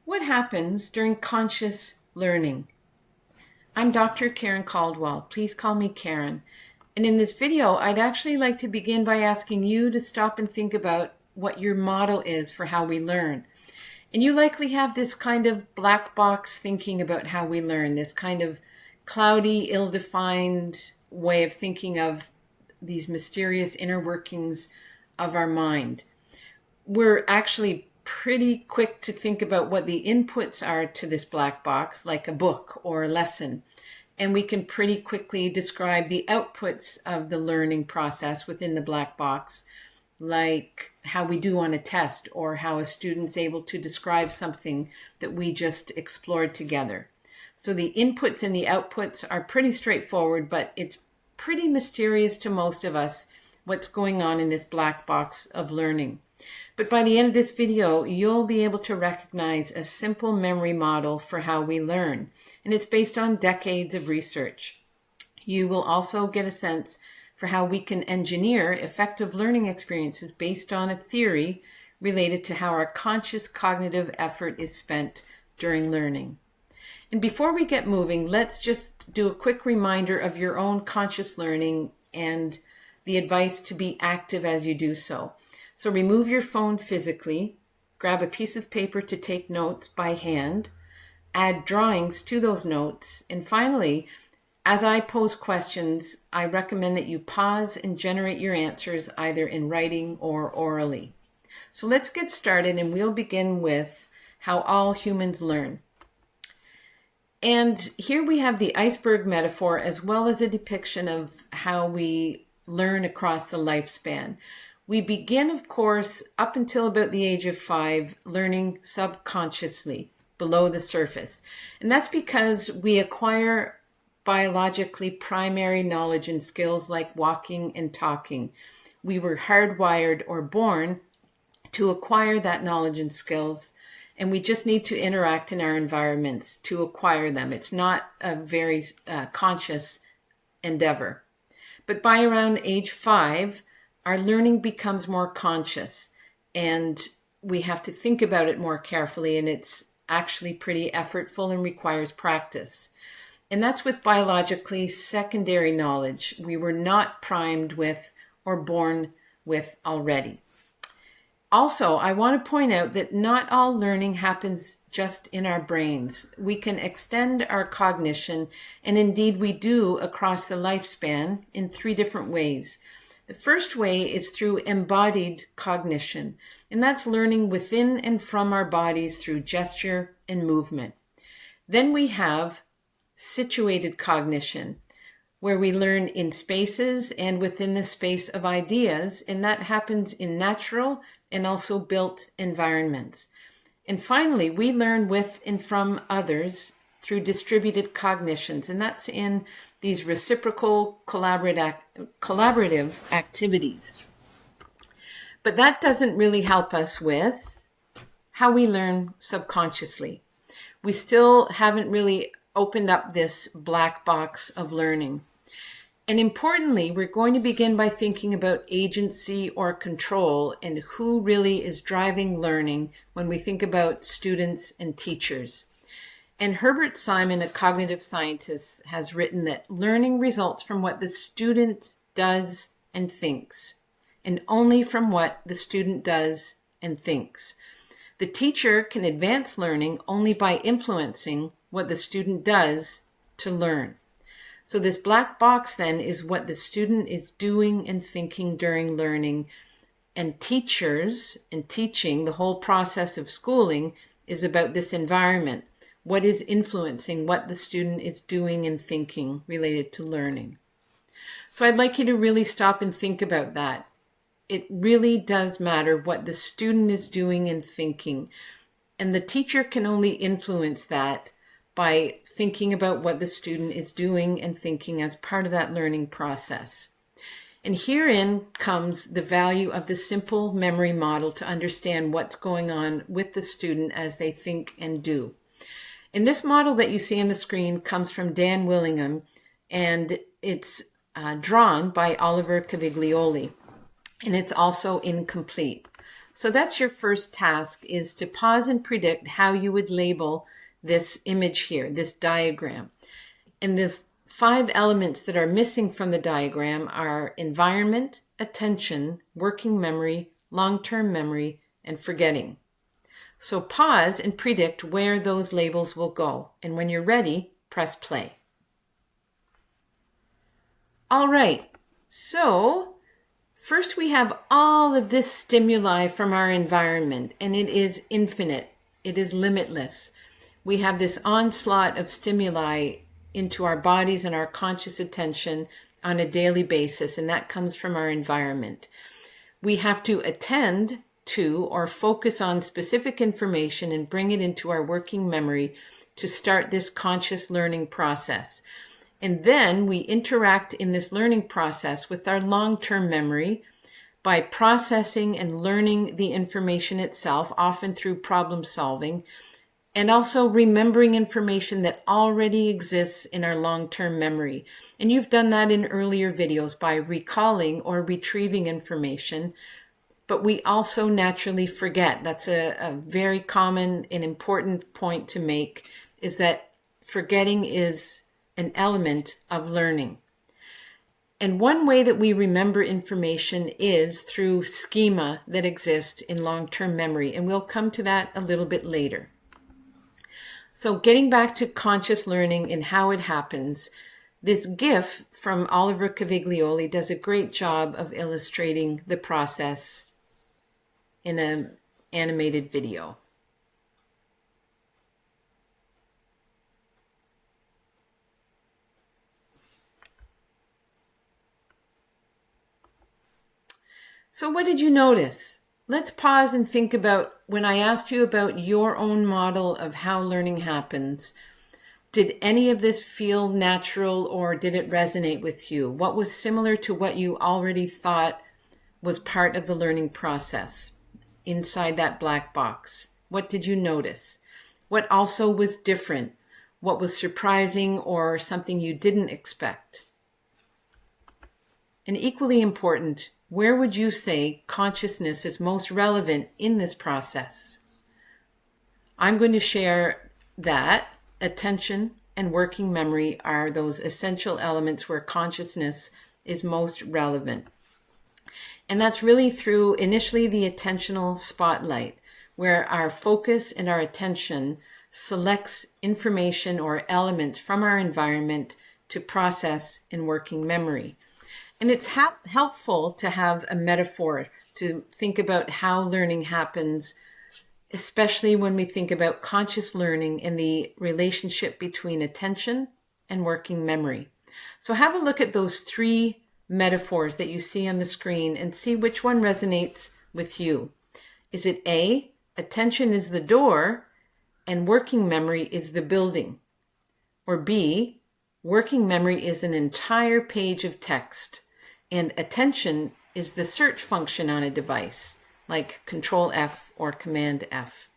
What happens during conscious learning? I'm Dr. Karen Caldwell. Please call me Karen. And in this video, I'd actually like to begin by asking you to stop and think about what your model is for how we learn. And you likely have this kind of black box thinking about how we learn, this kind of cloudy, ill-defined way of thinking of these mysterious inner workings of our mind. We're actually pretty quick to think about what the inputs are to this black box, like a book or a lesson. And we can pretty quickly describe the outputs of the learning process within the black box, like how we do on a test or how a student's able to describe something that we just explored together. So the inputs and the outputs are pretty straightforward, but it's pretty mysterious to most of us what's going on in this black box of learning. But by the end of this video, you'll be able to recognize a simple memory model for how we learn, and it's based on decades of research. You will also get a sense for how we can engineer effective learning experiences based on a theory related to how our conscious cognitive effort is spent during learning. And before we get moving, let's just do a quick reminder of your own conscious learning and the advice to be active as you do so. So remove your phone physically, grab a piece of paper to take notes by hand, add drawings to those notes, and finally, as I pose questions, I recommend that you pause and generate your answers either in writing or orally. So let's get started, and we'll begin with how all humans learn. And here we have the iceberg metaphor as well as a depiction of how we learn across the lifespan. We begin, of course, up until about the age of 5, learning subconsciously, below the surface. And that's because we acquire biologically primary knowledge and skills like walking and talking. We were hardwired or born to acquire that knowledge and skills, and we just need to interact in our environments to acquire them. It's not a very conscious endeavor. But by around age 5, our learning becomes more conscious, and we have to think about it more carefully, and it's actually pretty effortful and requires practice. And that's with biologically secondary knowledge we were not primed with or born with already. Also, I want to point out that not all learning happens just in our brains. We can extend our cognition, and indeed we do across the lifespan in 3 different ways. The first way is through embodied cognition, and that's learning within and from our bodies through gesture and movement. Then we have situated cognition, where we learn in spaces and within the space of ideas, and that happens in natural and also built environments. And finally, we learn with and from others through distributed cognitions, and that's in these reciprocal collaborative activities. But that doesn't really help us with how we learn subconsciously. We still haven't really opened up this black box of learning. And importantly, we're going to begin by thinking about agency or control and who really is driving learning when we think about students and teachers. And Herbert Simon, a cognitive scientist, has written that learning results from what the student does and thinks, and only from what the student does and thinks. The teacher can advance learning only by influencing what the student does to learn. So this black box then is what the student is doing and thinking during learning, and teachers and teaching, the whole process of schooling, is about this environment. What is influencing what the student is doing and thinking related to learning? So I'd like you to really stop and think about that. It really does matter what the student is doing and thinking. And the teacher can only influence that by thinking about what the student is doing and thinking as part of that learning process. And herein comes the value of the simple memory model to understand what's going on with the student as they think and do. And this model that you see on the screen comes from Dan Willingham, and it's drawn by Oliver Caviglioli, and it's also incomplete. So that's your first task, is to pause and predict how you would label this image here, this diagram. And the 5 elements that are missing from the diagram are environment, attention, working memory, long-term memory, and forgetting. So pause and predict where those labels will go. And when you're ready, press play. All right, so first we have all of this stimuli from our environment, and it is infinite. It is limitless. We have this onslaught of stimuli into our bodies and our conscious attention on a daily basis, and that comes from our environment. We have to attend to or focus on specific information and bring it into our working memory to start this conscious learning process. And then we interact in this learning process with our long-term memory by processing and learning the information itself, often through problem solving, and also remembering information that already exists in our long-term memory. And you've done that in earlier videos by recalling or retrieving information, but we also naturally forget. That's a very common and important point to make, is that forgetting is an element of learning. And one way that we remember information is through schema that exist in long-term memory, and we'll come to that a little bit later. So getting back to conscious learning and how it happens, this GIF from Oliver Caviglioli does a great job of illustrating the process in an animated video. So what did you notice? Let's pause and think about when I asked you about your own model of how learning happens. Did any of this feel natural, or did it resonate with you? What was similar to what you already thought was part of the learning process inside that black box? What did you notice? What also was different? What was surprising or something you didn't expect? And equally important, where would you say consciousness is most relevant in this process? I'm going to share that attention and working memory are those essential elements where consciousness is most relevant. And that's really through initially the attentional spotlight, where our focus and our attention selects information or elements from our environment to process in working memory. And it's helpful to have a metaphor to think about how learning happens, especially when we think about conscious learning and the relationship between attention and working memory. So have a look at those 3 metaphors that you see on the screen and see which one resonates with you. Is it A, attention is the door and working memory is the building? Or B, working memory is an entire page of text and attention is the search function on a device, like Control F or Command F?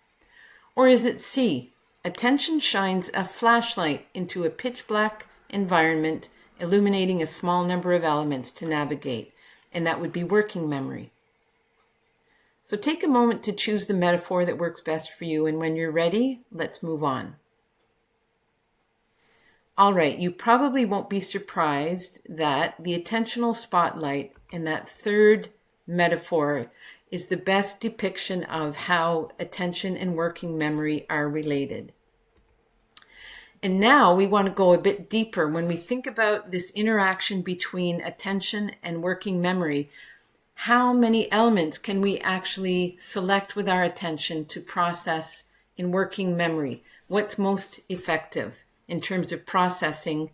Or is it C, attention shines a flashlight into a pitch black environment, illuminating a small number of elements to navigate, and that would be working memory? So take a moment to choose the metaphor that works best for you, and when you're ready, let's move on. All right, you probably won't be surprised that the attentional spotlight in that 3rd metaphor is the best depiction of how attention and working memory are related. And now we want to go a bit deeper. When we think about this interaction between attention and working memory, how many elements can we actually select with our attention to process in working memory? What's most effective in terms of processing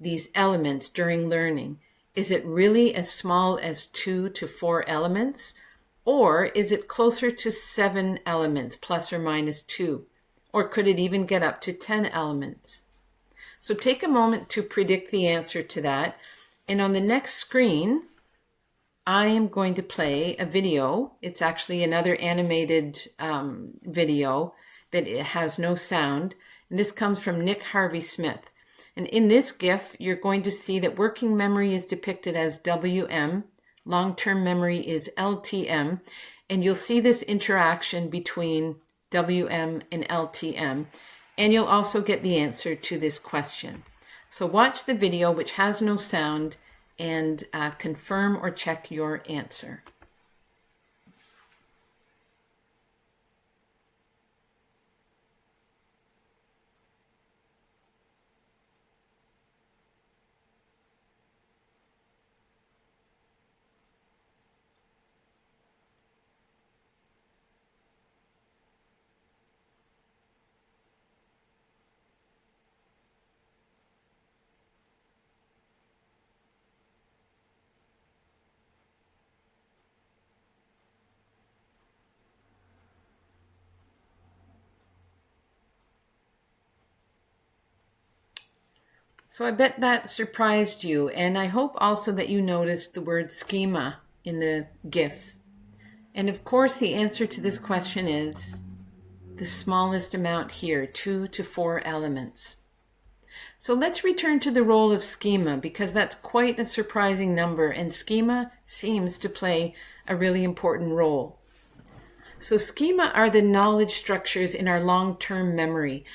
these elements during learning? Is it really as small as 2 to 4 elements? Or is it closer to 7 elements, plus or minus 2? Or could it even get up to 10 elements? So take a moment to predict the answer to that. And on the next screen, I am going to play a video. It's actually another animated video that it has no sound. And this comes from Nick Harvey Smith. And in this GIF, you're going to see that working memory is depicted as WM, long-term memory is LTM, And you'll see this interaction between WM and LTM, and you'll also get the answer to this question. So watch the video, which has no sound, and confirm or check your answer. So I bet that surprised you, and I hope also that you noticed the word schema in the GIF. And of course, the answer to this question is the smallest amount here, 2 to 4 elements. So let's return to the role of schema, because that's quite a surprising number, and schema seems to play a really important role. So schema are the knowledge structures in our long-term memory,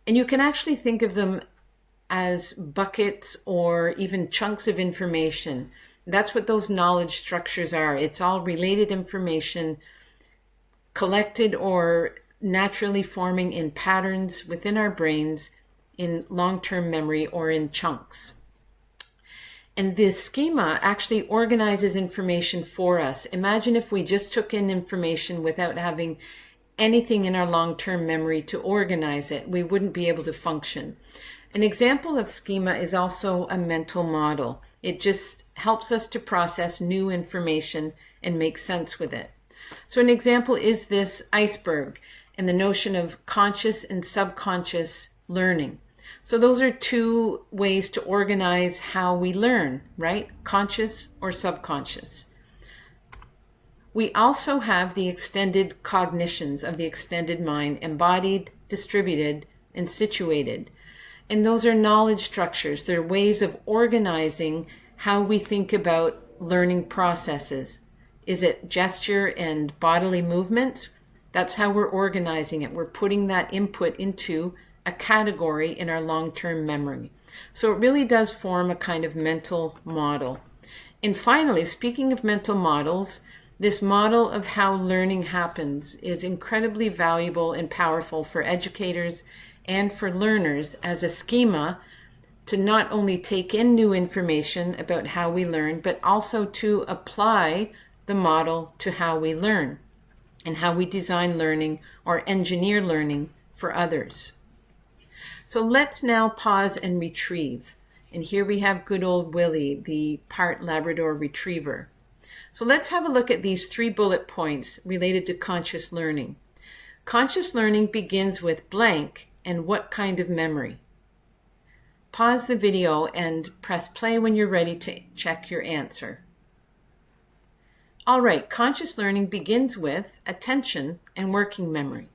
and you can actually think of them as buckets or even chunks of information. That's what those knowledge structures are. It's all related information collected or naturally forming in patterns within our brains in long-term memory or in chunks. And this schema actually organizes information for us. Imagine if we just took in information without having anything in our long-term memory to organize it. We wouldn't be able to function. An example of schema is also a mental model. It just helps us to process new information and make sense with it. So an example is this iceberg and the notion of conscious and subconscious learning. So those are two ways to organize how we learn, right? Conscious or subconscious. We also have the extended cognitions of the extended mind, embodied, distributed, and situated. And those are knowledge structures. They're ways of organizing how we think about learning processes. Is it gesture and bodily movements? That's how we're organizing it. We're putting that input into a category in our long-term memory. So it really does form a kind of mental model. And finally, speaking of mental models, this model of how learning happens is incredibly valuable and powerful for educators and for learners as a schema to not only take in new information about how we learn, but also to apply the model to how we learn and how we design learning or engineer learning for others. So let's now pause and retrieve. And here we have good old Willie, the part Labrador Retriever. So let's have a look at these 3 bullet points related to conscious learning. Conscious learning begins with blank and what kind of memory? Pause the video and press play when you're ready to check your answer. All right, conscious learning begins with attention and working memory.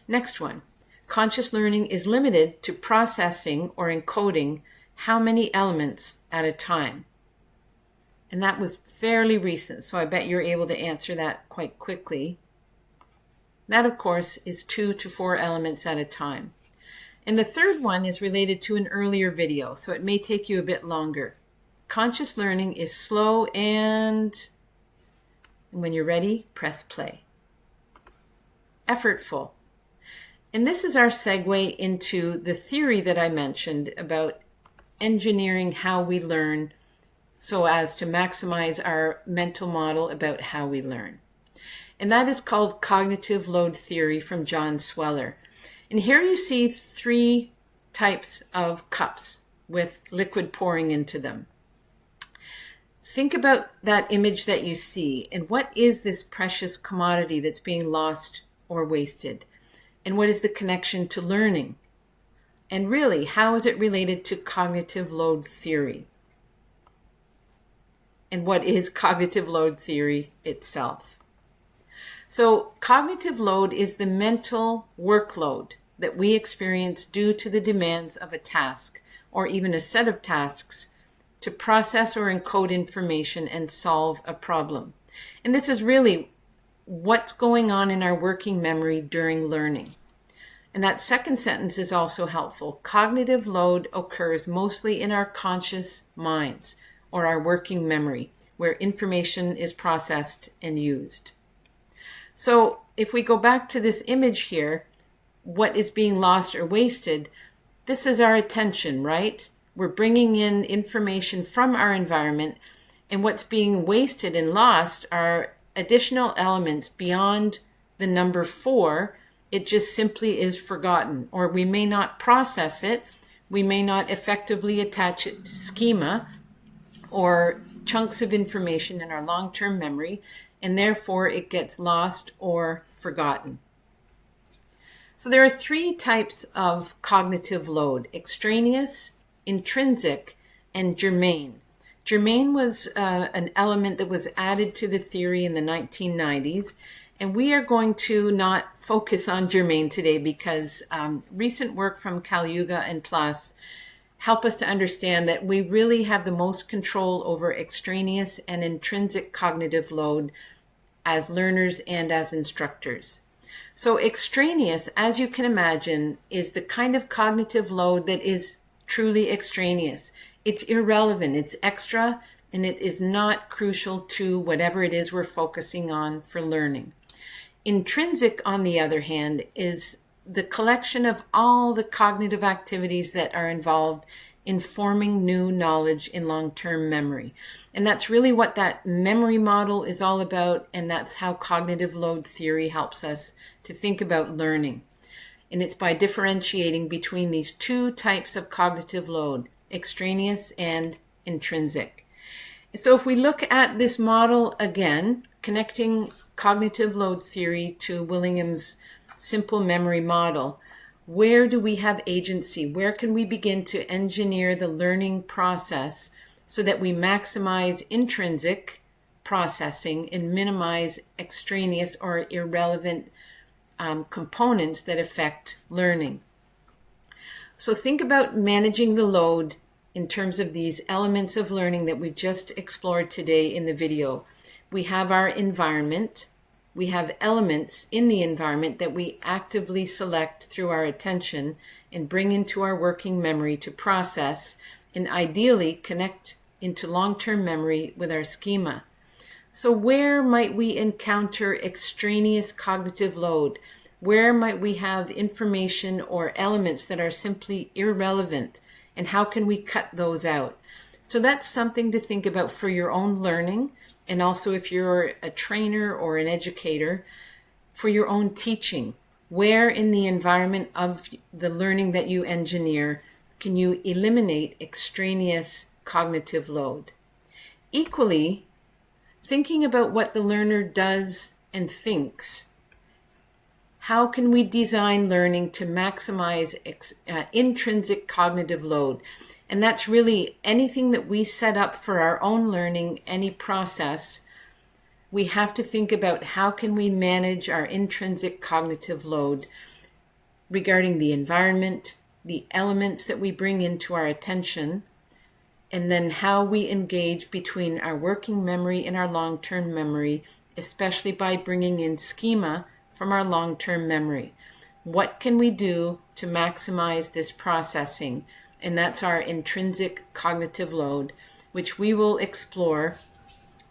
Next one, conscious learning is limited to processing or encoding how many elements at a time? And that was fairly recent, so I bet you're able to answer that quite quickly. That, of course, is 2 to 4 elements at a time. And the third one is related to an earlier video, so it may take you a bit longer. Conscious learning is slow and when you're ready, press play. Effortful. And this is our segue into the theory that I mentioned about engineering how we learn so as to maximize our mental model about how we learn. And that is called cognitive load theory from John Sweller. And here you see 3 types of cups with liquid pouring into them. Think about that image that you see, and what is this precious commodity that's being lost or wasted? And what is the connection to learning? And really, how is it related to cognitive load theory? And what is cognitive load theory itself? So cognitive load is the mental workload that we experience due to the demands of a task or even a set of tasks to process or encode information and solve a problem. And this is really what's going on in our working memory during learning. And that second sentence is also helpful. Cognitive load occurs mostly in our conscious minds or our working memory, where information is processed and used. So if we go back to this image here, what is being lost or wasted, this is our attention, right? We're bringing in information from our environment, and what's being wasted and lost are additional elements beyond the number 4. It just simply is forgotten, or we may not process it. We may not effectively attach it to schema or chunks of information in our long-term memory, and therefore it gets lost or forgotten. So there are 3 types of cognitive load: extraneous, intrinsic, and germane. Germane was an element that was added to the theory in the 1990s, and we are going to not focus on germane today because recent work from Caliuga and Plus help us to understand that we really have the most control over extraneous and intrinsic cognitive load as learners and as instructors. So extraneous, as you can imagine, is the kind of cognitive load that is truly extraneous. It's irrelevant, it's extra, and it is not crucial to whatever it is we're focusing on for learning. Intrinsic, on the other hand, is the collection of all the cognitive activities that are involved in forming new knowledge in long-term memory. And that's really what that memory model is all about, and that's how cognitive load theory helps us to think about learning. And it's by differentiating between these 2 types of cognitive load, extraneous and intrinsic. So if we look at this model again, connecting cognitive load theory to Willingham's simple memory model, where do we have agency? Where can we begin to engineer the learning process so that we maximize intrinsic processing and minimize extraneous or irrelevant components that affect learning? So think about managing the load in terms of these elements of learning that we've just explored today in the video. We have our environment. We have elements in the environment that we actively select through our attention and bring into our working memory to process and ideally connect into long-term memory with our schema. So where might we encounter extraneous cognitive load? Where might we have information or elements that are simply irrelevant? And how can we cut those out? So that's something to think about for your own learning, and also if you're a trainer or an educator, for your own teaching. Where in the environment of the learning that you engineer can you eliminate extraneous cognitive load? Equally, thinking about what the learner does and thinks. How can we design learning to maximize intrinsic cognitive load? And that's really anything that we set up for our own learning, any process. We have to think about how can we manage our intrinsic cognitive load regarding the environment, the elements that we bring into our attention, and then how we engage between our working memory and our long-term memory, especially by bringing in schema from our long-term memory. What can we do to maximize this processing? And that's our intrinsic cognitive load, which we will explore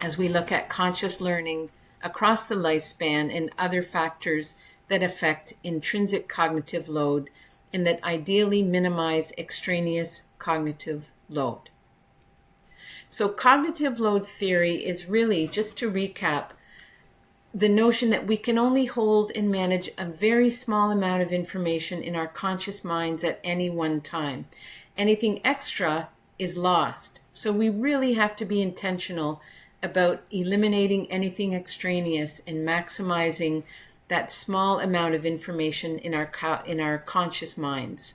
as we look at conscious learning across the lifespan and other factors that affect intrinsic cognitive load and that ideally minimize extraneous cognitive load. So cognitive load theory is really, just to recap, the notion that we can only hold and manage a very small amount of information in our conscious minds at any one time. Anything extra is lost. So we really have to be intentional about eliminating anything extraneous and maximizing that small amount of information in our conscious minds.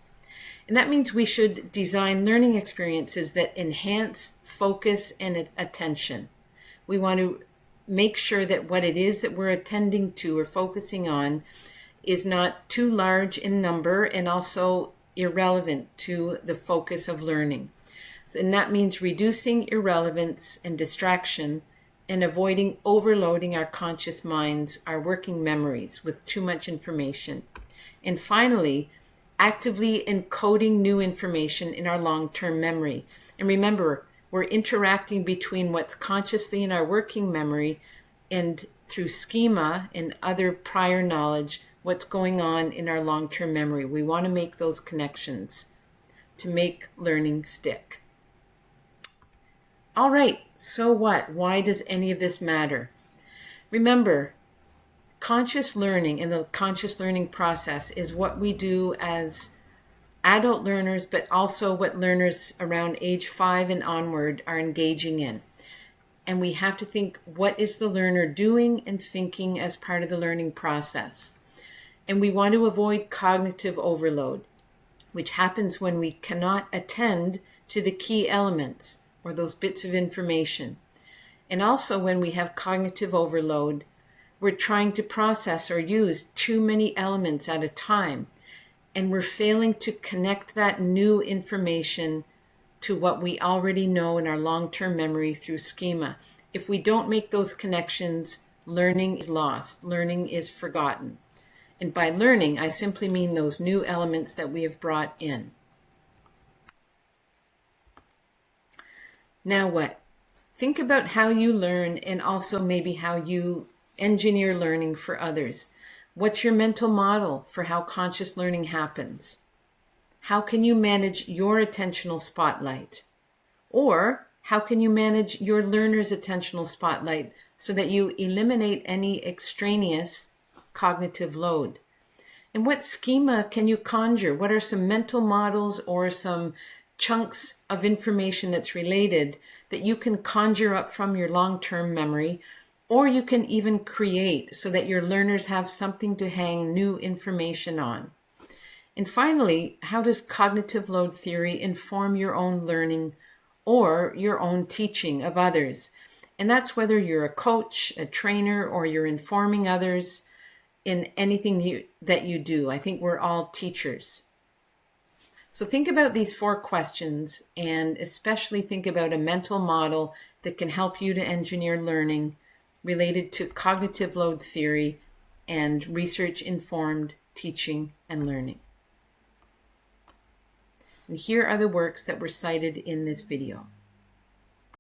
And that means we should design learning experiences that enhance focus and attention. We want to make sure that what it is that we're attending to or focusing on is not too large in number and also irrelevant to the focus of learning. And that means reducing irrelevance and distraction and avoiding overloading our conscious minds, our working memories with too much information. And finally, actively encoding new information in our long-term memory. And remember, we're interacting between what's consciously in our working memory and through schema and other prior knowledge, what's going on in our long-term memory. We want to make those connections to make learning stick. All right, so what? Why does any of this matter? Remember, conscious learning and the conscious learning process is what we do as adult learners, but also what learners around age 5 and onward are engaging in. And we have to think, what is the learner doing and thinking as part of the learning process? And we want to avoid cognitive overload, which happens when we cannot attend to the key elements or those bits of information. And also when we have cognitive overload, we're trying to process or use too many elements at a time, and we're failing to connect that new information to what we already know in our long-term memory through schema. If we don't make those connections, learning is lost, learning is forgotten. And by learning, I simply mean those new elements that we have brought in. Now what? Think about how you learn and also maybe how you engineer learning for others. What's your mental model for how conscious learning happens? How can you manage your attentional spotlight? Or how can you manage your learner's attentional spotlight so that you eliminate any extraneous cognitive load? And what schema can you conjure? What are some mental models or some chunks of information that's related that you can conjure up from your long-term memory, or you can even create so that your learners have something to hang new information on? And finally, how does cognitive load theory inform your own learning or your own teaching of others? And that's whether you're a coach, a trainer, or you're informing others in anything that you do. I think we're all teachers. So think about these 4 questions, and especially think about a mental model that can help you to engineer learning related to cognitive load theory and research-informed teaching and learning. And here are the works that were cited in this video.